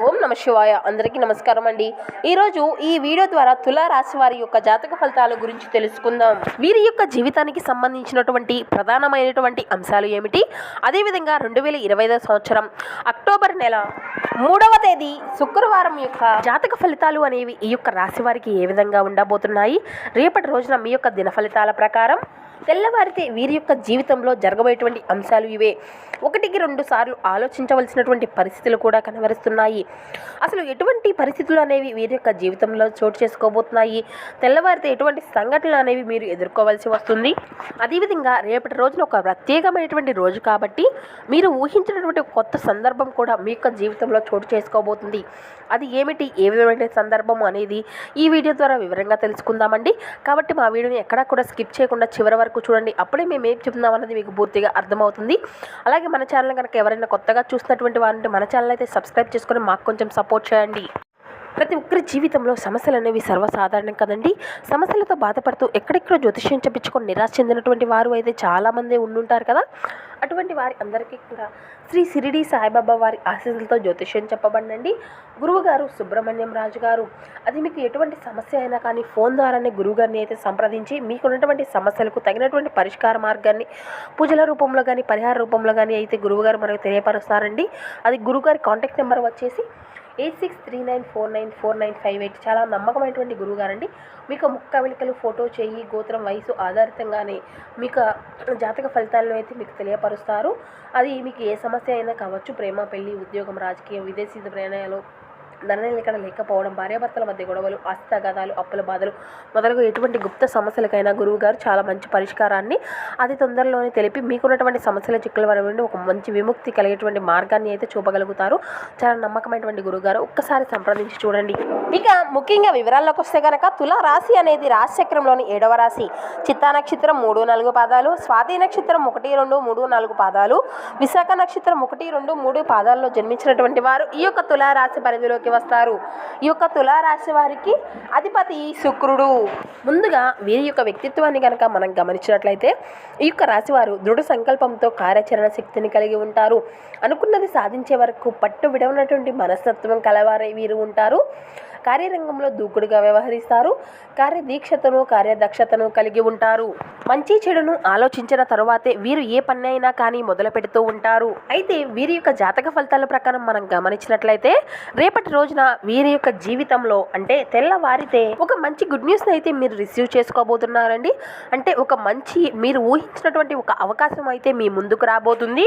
ఓం నమ శివాయ. అందరికీ నమస్కారం అండి. ఈరోజు ఈ వీడియో ద్వారా తులా రాశి వారి యొక్క జాతక ఫలితాల గురించి తెలుసుకుందాం. వీరి యొక్క జీవితానికి సంబంధించినటువంటి ప్రధానమైనటువంటి అంశాలు ఏమిటి, అదేవిధంగా 2025 సంవత్సరం అక్టోబర్ నెల 3వ తేదీ శుక్రవారం యొక్క జాతక ఫలితాలు అనేవి ఈ యొక్క రాశి వారికి ఏ విధంగా ఉండబోతున్నాయి, రేపటి రోజున మీ యొక్క దిన ఫలితాల ప్రకారం తెల్లవారితే వీరి యొక్క జీవితంలో జరగబోయేటువంటి అంశాలు ఇవే. 1-2 సార్లు ఆలోచించవలసినటువంటి పరిస్థితులు కూడా కనబరుస్తున్నాయి. అసలు ఎటువంటి పరిస్థితులు అనేవి వీరి యొక్క జీవితంలో చోటు చేసుకోబోతున్నాయి, తెల్లవారితే ఎటువంటి సంఘటనలు అనేవి మీరు ఎదుర్కోవాల్సి వస్తుంది. అదేవిధంగా రేపటి రోజున ఒక ప్రత్యేకమైనటువంటి రోజు కాబట్టి మీరు ఊహించినటువంటి కొత్త సందర్భం కూడా మీ యొక్క జీవితంలో చోటు చేసుకోబోతుంది. అది ఏమిటి, ఏ విధమైన సందర్భం అనేది ఈ వీడియో ద్వారా వివరంగా తెలుసుకుందామండి. కాబట్టి మా వీడియోని ఎక్కడా కూడా స్కిప్ చేయకుండా చివరి వరకు చూడండి. అప్పుడే మేము ఏం చెప్తున్నాం అన్నది మీకు పూర్తిగా అర్థమవుతుంది. అలాగే మన ఛానల్ కనుక ఎవరైనా కొత్తగా చూస్తున్నటువంటి వారంటే మన ఛానల్ అయితే సబ్స్క్రైబ్ చేసుకొని మాకు కొంచెం సపోర్ట్ చేయండి. ప్రతి ఒక్కరి జీవితంలో సమస్యలు అనేవి సర్వసాధారణం కదండి. సమస్యలతో బాధపడుతూ ఎక్కడెక్కడో జ్యోతిష్యం చెప్పించుకొని నిరాశ చెందినటువంటి వారు అయితే చాలామంది ఉండుంటారు కదా. అటువంటి వారి అందరికీ కూడా శ్రీ షిరిడి సాయిబాబా వారి ఆశీస్సులతో జ్యోతిష్యం చెప్పబడినండి. గురువుగారు సుబ్రహ్మణ్యం రాజు గారు. అది మీకు ఎటువంటి సమస్య అయినా కానీ ఫోన్ ద్వారానే గురువుగారిని అయితే సంప్రదించి మీకున్నటువంటి సమస్యలకు తగినటువంటి పరిష్కార మార్గాన్ని పూజల రూపంలో కానీ పరిహార రూపంలో కానీ అయితే గురువుగారు మనకు తెలియపరుస్తారండి. అది గురువుగారి కాంటాక్ట్ నెంబర్ వచ్చేసి 8639494958. చాలా నమ్మకమైనటువంటి గురువుగారండి. మీకు ముక్క వెలికలు, ఫోటో, చెయ్యి, గోత్రం, వయసు ఆధారితంగానే మీకు జాతక ఫలితాలను అయితే మీకు తెలియపరుస్తారు. అది మీకు ఏ సమస్య అయినా కావచ్చు, ప్రేమ, పెళ్లి, ఉద్యోగం, రాజకీయం, విదేశీ ప్రయాణాలు, ధననిలకడ లేకపోవడం, భార్యాభర్తల మధ్య గొడవలు, ఆస్తి తగాదాలు, అప్పుల బాధలు మొదలగు ఎటువంటి గుప్త సమస్యలకైనా గురువుగారు చాలా మంచి పరిష్కారాన్ని అతి తొందరలోనే తెలిపి మీకున్నటువంటి సమస్యల చిక్కుల వరకు ఒక మంచి విముక్తి కలిగేటువంటి మార్గాన్ని అయితే చూపగలుగుతారు. చాలా నమ్మకమైనటువంటి గురువుగారు, ఒక్కసారి సంప్రదించి చూడండి. ఇక ముఖ్యంగా వివరాల్లోకి వస్తే కనుక తులా రాశి అనేది రాశి చక్రంలోని 7వ రాశి. చిత్తా నక్షత్రం 3-4 పాదాలు, స్వాతి నక్షత్రం 1-2-3-4 పాదాలు, విశాఖ నక్షత్రం 1-2-3 పాదాల్లో జన్మించినటువంటి వారు ఈ యొక్క తులా రాశి పరిధిలోకి వస్తారు. ఈ యొక్క తులారాశి వారికి అధిపతి శుక్రుడు. ముందుగా వీరి యొక్క వ్యక్తిత్వాన్ని కనుక మనం గమనించినట్లయితే ఈ యొక్క రాశివారు దృఢ సంకల్పంతో కార్యాచరణ శక్తిని కలిగి ఉంటారు. అనుకున్నది సాధించే వరకు పట్టు విడవనటువంటి మనస్తత్వం కలవారే వీరు ఉంటారు. కార్యరంగంలో దూకుడుగా వ్యవహరిస్తారు. కార్యదీక్షతను, కార్యదక్షతను కలిగి ఉంటారు. మంచి చెడును ఆలోచించిన తరువాతే వీరు ఏ పని అయినా కానీ మొదలు పెడుతూ ఉంటారు. అయితే వీరి యొక్క జాతక ఫలితాల ప్రకారం మనం గమనించినట్లయితే రేపటి రోజున వీరి యొక్క జీవితంలో అంటే తెల్లవారితే ఒక మంచి గుడ్ న్యూస్ అయితే మీరు రిసీవ్ చేసుకోబోతున్నారండి. అంటే ఒక మంచి మీరు ఊహించినటువంటి ఒక అవకాశం అయితే మీ ముందుకు రాబోతుంది.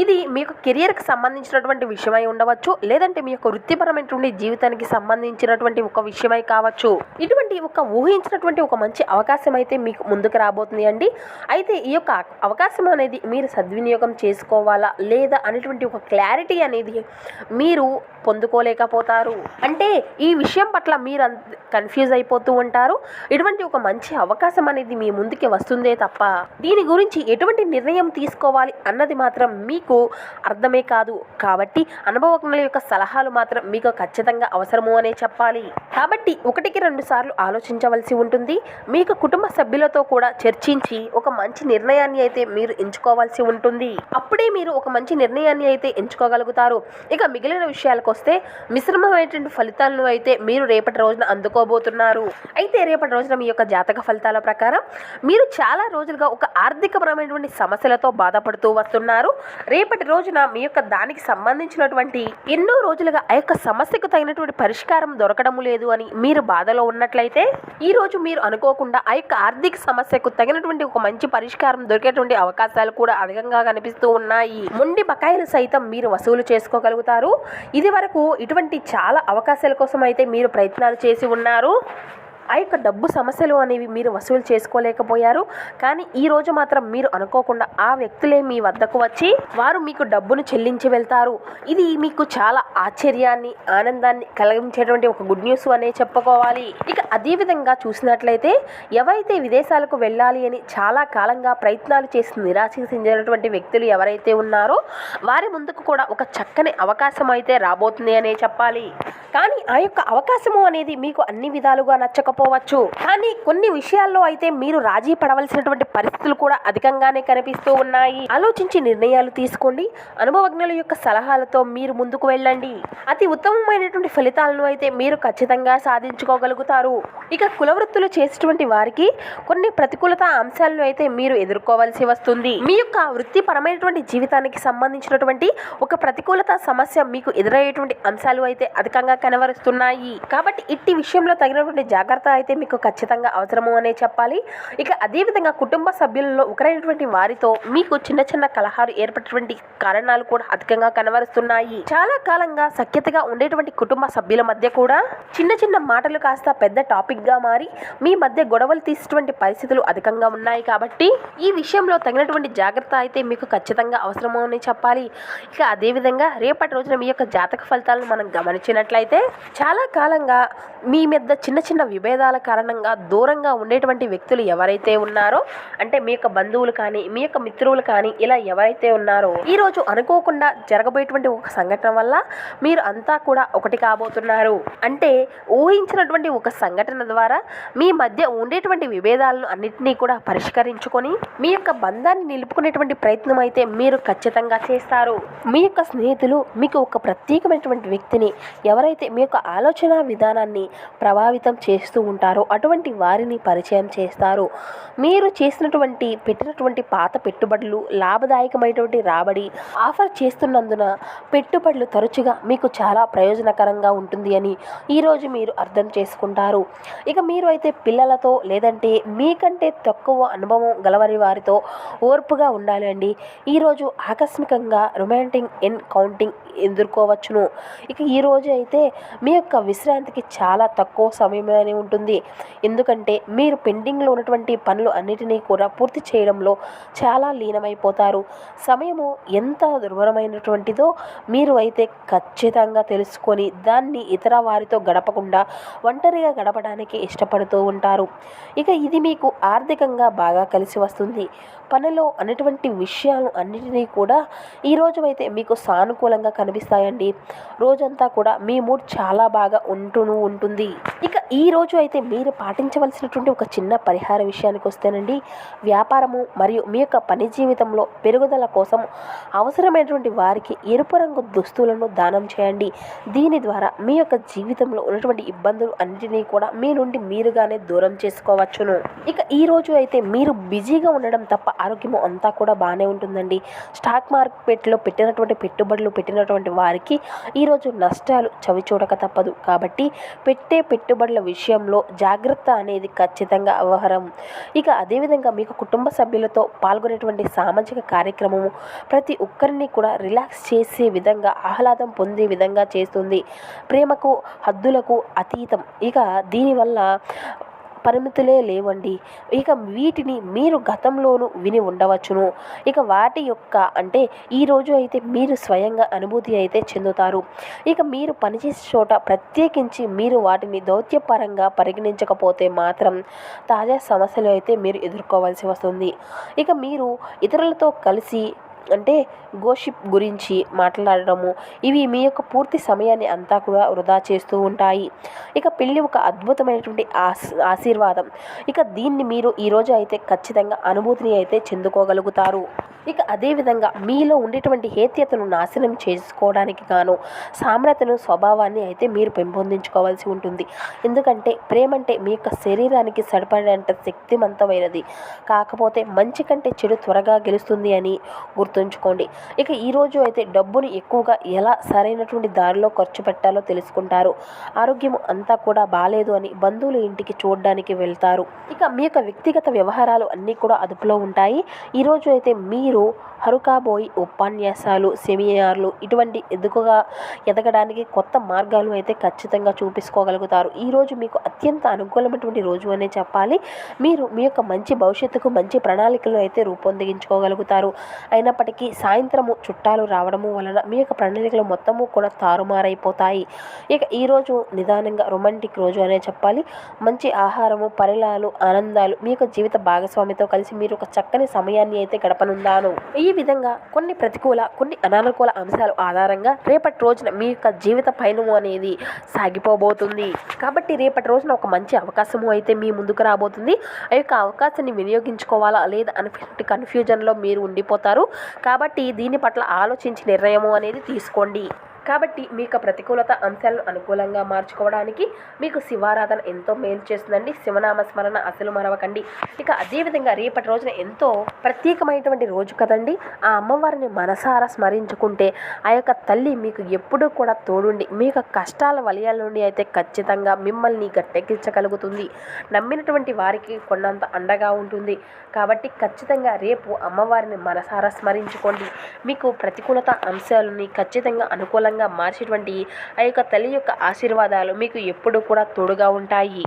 ఇది మీ యొక్క కెరియర్కి సంబంధించినటువంటి విషయమై ఉండవచ్చు, లేదంటే మీ యొక్క వృత్తిపరమైనటువంటి జీవితానికి సంబంధించిన ఒక విషయమై కావచ్చు. ఇటువంటి ఒక ఊహించినటువంటి ఒక మంచి అవకాశం అయితే మీకు ముందుకు రాబోతుంది అండి. అయితే ఈ యొక్క అవకాశం అనేది మీరు సద్వినియోగం చేసుకోవాలా లేదా అనేటువంటి ఒక క్లారిటీ అనేది మీరు పొందుకోలేకపోతారు. అంటే ఈ విషయం పట్ల మీరు కన్ఫ్యూజ్ అయిపోతూ ఉంటారు. ఇటువంటి ఒక మంచి అవకాశం అనేది మీ ముందుకి వస్తుందే తప్ప దీని గురించి ఎటువంటి నిర్ణయం తీసుకోవాలి అన్నది మాత్రం మీకు అర్థమే కాదు. కాబట్టి అనుభవజ్ఞుల యొక్క సలహాలు మాత్రం మీకు ఖచ్చితంగా అవసరము అనే చెప్పాలి. కాబట్టి 1-2 సార్లు ఆలోచించవలసి ఉంటుంది. మీకు కుటుంబ సభ్యులతో కూడా చర్చించి ఒక మంచి నిర్ణయాన్ని అయితే మీరు ఎంచుకోవాల్సి ఉంటుంది. అప్పుడే మీరు ఒక మంచి నిర్ణయాన్ని అయితే ఎంచుకోగలుగుతారు. ఇక మిగిలిన విషయాలకు వస్తే మిశ్రమమైనటువంటి ఫలితాలను అయితే మీరు రేపటి రోజున అందుకోబోతున్నారు. అయితే రేపటి రోజున మీ యొక్క జాతక ఫలితాల ప్రకారం మీరు చాలా రోజులుగా ఒక ఆర్థికపరమైనటువంటి సమస్యలతో బాధపడుతూ వస్తున్నారు. రేపటి రోజున మీ యొక్క దానికి సంబంధించినటువంటి ఎన్నో రోజులుగా ఆ యొక్క సమస్యకు తగినటువంటి పరిష్కారం దొరకడం లేదు అని మీరు బాధలో ఉన్నట్లయితే ఈ రోజు మీరు అనుకోకుండా ఆ యొక్క ఆర్థిక సమస్యకు తగినటువంటి ఒక మంచి పరిష్కారం దొరికేటువంటి అవకాశాలు కూడా అధికంగా కనిపిస్తూ ఉన్నాయి. మొండి బకాయిలు సైతం మీరు వసూలు చేసుకోగలుగుతారు. ఇది వరకు ఇటువంటి చాలా అవకాశాల కోసం అయితే మీరు ప్రయత్నాలు చేసి ఉన్నారు. ఆ యొక్క డబ్బు సమస్యలు అనేవి మీరు వసూలు చేసుకోలేకపోయారు. కానీ ఈ రోజు మాత్రం మీరు అనుకోకుండా ఆ వ్యక్తులే మీ వద్దకు వచ్చి వారు మీకు డబ్బును చెల్లించి వెళ్తారు. ఇది మీకు చాలా ఆశ్చర్యాన్ని, ఆనందాన్ని కలిగించేటువంటి ఒక గుడ్ న్యూస్ అనే చెప్పుకోవాలి. ఇక అదే విధంగా చూసినట్లయితే ఎవరైతే విదేశాలకు వెళ్ళాలి అని చాలా కాలంగా ప్రయత్నాలు చేసి నిరాశ చెందినటువంటి వ్యక్తులు ఎవరైతే ఉన్నారో వారి ముందుకు కూడా ఒక చక్కని అవకాశం అయితే రాబోతుంది అనే చెప్పాలి. కానీ ఆ యొక్క అవకాశము అనేది మీకు అన్ని విధాలుగా నచ్చకపోవచ్చు. కానీ కొన్ని విషయాల్లో అయితే మీరు రాజీ పడవలసినటువంటి పరిస్థితులు కూడా అధికంగానే కనిపిస్తూ ఉన్నాయి. ఆలోచించి నిర్ణయాలు తీసుకోండి. అనుభవజ్ఞుల యొక్క సలహాలతో మీరు ముందుకు వెళ్ళండి. అతి ఉత్తమమైనటువంటి ఫలితాలను అయితే మీరు ఖచ్చితంగా సాధించుకోగలుగుతారు. ఇక కులవృత్తులు చేసేటువంటి వారికి కొన్ని ప్రతికూలత అంశాలను అయితే మీరు ఎదుర్కోవాల్సి వస్తుంది. మీ యొక్క వృత్తిపరమైనటువంటి జీవితానికి సంబంధించినటువంటి ఒక ప్రతికూలత సమస్య మీకు ఎదురయ్యేటువంటి అంశాలు అయితే అధికంగా కనబరుస్తున్నాయి. కాబట్టి ఇట్టి విషయంలో తగినటువంటి జాగ్రత్త అయితే మీకు ఖచ్చితంగా అవసరము అనే చెప్పాలి. ఇక అదేవిధంగా కుటుంబ సభ్యులలో ఒకరైనటువంటి వారితో మీకు చిన్న చిన్న కలహాలు ఏర్పడేటువంటి కారణాలు కూడా అధికంగా కనబరుస్తున్నాయి. చాలా కాలంగా సఖ్యతగా ఉండేటువంటి కుటుంబ సభ్యుల మధ్య కూడా చిన్న చిన్న మాటలు కాస్త పెద్ద టాపిక్ గా మారి మీ మధ్య గొడవలు తీసేటువంటి పరిస్థితులు అధికంగా ఉన్నాయి. కాబట్టి ఈ విషయంలో తగినటువంటి జాగ్రత్త అయితే మీకు ఖచ్చితంగా అవసరము అని చెప్పాలి. ఇక అదేవిధంగా రేపటి రోజున మీ యొక్క జాతక ఫలితాలను మనం గమనించినట్లయితే చాలా కాలంగా మీ మీద చిన్న చిన్న విభేదాల కారణంగా దూరంగా ఉండేటువంటి వ్యక్తులు ఎవరైతే ఉన్నారో, అంటే మీ యొక్క బంధువులు కానీ మీ యొక్క మిత్రులు కానీ ఇలా ఎవరైతే ఉన్నారో, ఈ రోజు అనుకోకుండా జరగబోయేటువంటి ఒక సంఘటన వల్ల మీరు అంతా కూడా ఒకటి కాబోతున్నారు. అంటే ఊహించినటువంటి ఒక సంఘటన ద్వారా మీ మధ్య ఉండేటువంటి విభేదాలను అన్నింటినీ కూడా పరిష్కరించుకొని మీ యొక్క బంధాన్ని నిలుపుకునేటువంటి ప్రయత్నం అయితే మీరు ఖచ్చితంగా చేస్తారు. మీ యొక్క స్నేహితులు మీకు ఒక ప్రత్యేకమైనటువంటి వ్యక్తిని, ఎవరైతే మీ యొక్క ఆలోచన విధానాన్ని ప్రభావితం చేస్తూ ఉంటారో అటువంటి వారిని పరిచయం చేస్తారు. మీరు పెట్టినటువంటి పాత పెట్టుబడులు లాభదాయకమైనటువంటి రాబడి ఆఫర్ చేస్తున్నందున పెట్టుబడులు తరచుగా మీకు చాలా ప్రయోజనకరంగా ఉంటుంది అని ఈరోజు మీరు అర్థం చేసుకుంటారు. ఇక మీరు అయితే పిల్లలతో లేదంటే మీకంటే తక్కువ అనుభవం గలవారి వారితో ఓర్పుగా ఉండాలి అండి. ఈరోజు ఆకస్మికంగా రొమాంటిక్ ఎన్కౌంటింగ్ ఎదుర్కోవచ్చును. ఇక ఈరోజు అయితే మీ యొక్క విశ్రాంతికి చాలా తక్కువ సమయమే ఉంటుంది. ఎందుకంటే మీరు పెండింగ్లో ఉన్నటువంటి పనులు అన్నిటినీ కూడా పూర్తి చేయడంలో చాలా లీనమైపోతారు. సమయము ఎంత దుర్భరమైనటువంటిదో మీరు అయితే ఖచ్చితంగా తెలుసుకొని దాన్ని ఇతర వారితో గడపకుండా ఒంటరిగా గడపడానికి ఇష్టపడుతూ ఉంటారు. ఇక ఇది మీకు ఆర్థికంగా బాగా కలిసి వస్తుంది. పనిలో అనేటువంటి విషయాలు అన్నిటినీ కూడా ఈరోజు అయితే మీకు సానుకూలంగా కనిపిస్తాయండి. రోజంతా కూడా మీ మూడ్ చాలా బాగా ఉంటుంది. ఇక ఈ రోజు అయితే మీరు పాటించవలసినటువంటి ఒక చిన్న పరిహార విషయానికి వస్తేనండి, వ్యాపారము మరియు మీ యొక్క పని జీవితంలో పెరుగుదల కోసం అవసరమైనటువంటి వారికి ఎరుపు రంగు దుస్తులను దానం చేయండి. దీని ద్వారా మీ యొక్క జీవితంలో ఉన్నటువంటి ఇబ్బందులు అన్నిటినీ కూడా మీ నుండి మీరుగానే దూరం చేసుకోవచ్చును. ఇక ఈ రోజు అయితే మీరు బిజీగా ఉండడం తప్ప ఆరోగ్యం అంతా కూడా బాగానే ఉంటుందండి. స్టాక్ మార్కెట్లో పెట్టినటువంటి వారికి ఈరోజు నష్టాలు చవిచూడక తప్పదు. కాబట్టి పెట్టుబడుల విషయంలో జాగ్రత్త అనేది ఖచ్చితంగా అవసరం. ఇక అదేవిధంగా మీకు కుటుంబ సభ్యులతో పాల్గొనేటువంటి సామాజిక కార్యక్రమము ప్రతి ఒక్కరిని కూడా రిలాక్స్ చేసే విధంగా, ఆహ్లాదం పొందే విధంగా చేస్తుంది. ప్రేమకు హద్దులకు అతీతం. ఇక దీనివల్ల పరిమితులే లేవండి. ఇక వీటిని మీరు గతంలోనూ విని ఉండవచ్చును. ఇక వాటి యొక్క అంటే ఈరోజు అయితే మీరు స్వయంగా అనుభూతి అయితే చెందుతారు. ఇక మీరు పనిచేసే చోట ప్రత్యేకించి మీరు వాటిని దౌత్యపరంగా పరిగణించకపోతే మాత్రం తాజా సమస్యలు అయితే మీరు ఎదుర్కోవాల్సి వస్తుంది. ఇక మీరు ఇతరులతో కలిసి అంటే గోషిప్ గురించి మాట్లాడడము, ఇవి మీ యొక్క పూర్తి సమయాన్ని అంతా కూడా వృధా చేస్తూ ఉంటాయి. ఇక పెళ్ళి ఒక అద్భుతమైనటువంటి ఆశీర్వాదం. ఇక దీన్ని మీరు ఈరోజు అయితే ఖచ్చితంగా అనుభూతిని అయితే చెందుకోగలుగుతారు. ఇక అదేవిధంగా మీలో ఉండేటువంటి హేత్యతను నాశనం చేసుకోవడానికి గాను సామ్రతను, స్వభావాన్ని అయితే మీరు పెంపొందించుకోవాల్సి ఉంటుంది. ఎందుకంటే ప్రేమ అంటే మీ యొక్క శరీరానికి సరిపడేంత శక్తివంతమైనది. కాకపోతే మంచి కంటే చెడు త్వరగా గెలుస్తుంది అని గుర్తుంచుకోండి. ఇక ఈరోజు అయితే డబ్బుని ఎక్కువగా ఎలా సరైనటువంటి దారిలో ఖర్చు పెట్టాలో తెలుసుకుంటారు. ఆరోగ్యం అంతా కూడా బాలేదు అని బంధువుల ఇంటికి చూడడానికి వెళ్తారు. ఇక మీ యొక్క వ్యక్తిగత వ్యవహారాలు అన్నీ కూడా అదుపులో ఉంటాయి. ఈరోజు అయితే మీరు హరుకాబోయి ఉపన్యాసాలు, సెమినార్లు ఇటువంటి ఎదగడానికి కొత్త మార్గాలు అయితే ఖచ్చితంగా చూపించుకోగలుగుతారు. ఈరోజు మీకు అత్యంత అనుకూలమైనటువంటి రోజు అనే చెప్పాలి. మీరు మీ యొక్క మంచి భవిష్యత్తుకు మంచి ప్రణాళికలు అయితే రూపొందించుకోగలుగుతారు. అయినప్పటికీ సాయంత్రము చుట్టాలు రావడము వలన మీ యొక్క ప్రణాళికలు మొత్తము కూడా తారుమారైపోతాయి. ఇక ఈరోజు నిదానంగా రొమాంటిక్ రోజు అనే చెప్పాలి. మంచి ఆహారము, పరిలాలు, ఆనందాలు మీ యొక్క జీవిత భాగస్వామితో కలిసి మీరు ఒక చక్కని సమయాన్ని అయితే గడపనున్నారు. చెప్తున్నాను. ఈ విధంగా కొన్ని ప్రతికూల కొన్ని అనానుకూల అంశాలు ఆధారంగా రేపటి రోజున మీ యొక్క జీవిత పయనం అనేది సాగిపోబోతుంది. కాబట్టి రేపటి రోజున ఒక మంచి అవకాశము అయితే మీ ముందుకు రాబోతుంది. ఆ యొక్క అవకాశాన్ని వినియోగించుకోవాలా లేదా అనేటువంటి కన్ఫ్యూజన్లో మీరు ఉండిపోతారు. కాబట్టి దీని పట్ల ఆలోచించి నిర్ణయము అనేది తీసుకోండి. కాబట్టి మీకు ప్రతికూలత అంశాలను అనుకూలంగా మార్చుకోవడానికి మీకు శివారాధన ఎంతో మేలు చేస్తుందండి. శివనామ స్మరణ అసలు మరవకండి. ఇక అదేవిధంగా రేపటి రోజున ఎంతో ప్రత్యేకమైనటువంటి రోజు కదండి. ఆ అమ్మవారిని మనసారా స్మరించుకుంటే ఆ యొక్క తల్లి మీకు ఎప్పుడూ కూడా తోడుండి మీ యొక్క కష్టాల వలయాల నుండి అయితే ఖచ్చితంగా మిమ్మల్ని గట్టెక్కించగలుగుతుంది. నమ్మినటువంటి వారికి కొన్నంత అండగా ఉంటుంది. కాబట్టి ఖచ్చితంగా రేపు అమ్మవారిని మనసారా స్మరించుకోండి. మీకు ప్రతికూలత అంశాలని ఖచ్చితంగా అనుకూలంగా మార్చేటువంటి ఆ యొక్క తల్లి యొక్క ఆశీర్వాదాలు మీకు ఎప్పుడు కూడా తోడుగా ఉంటాయి.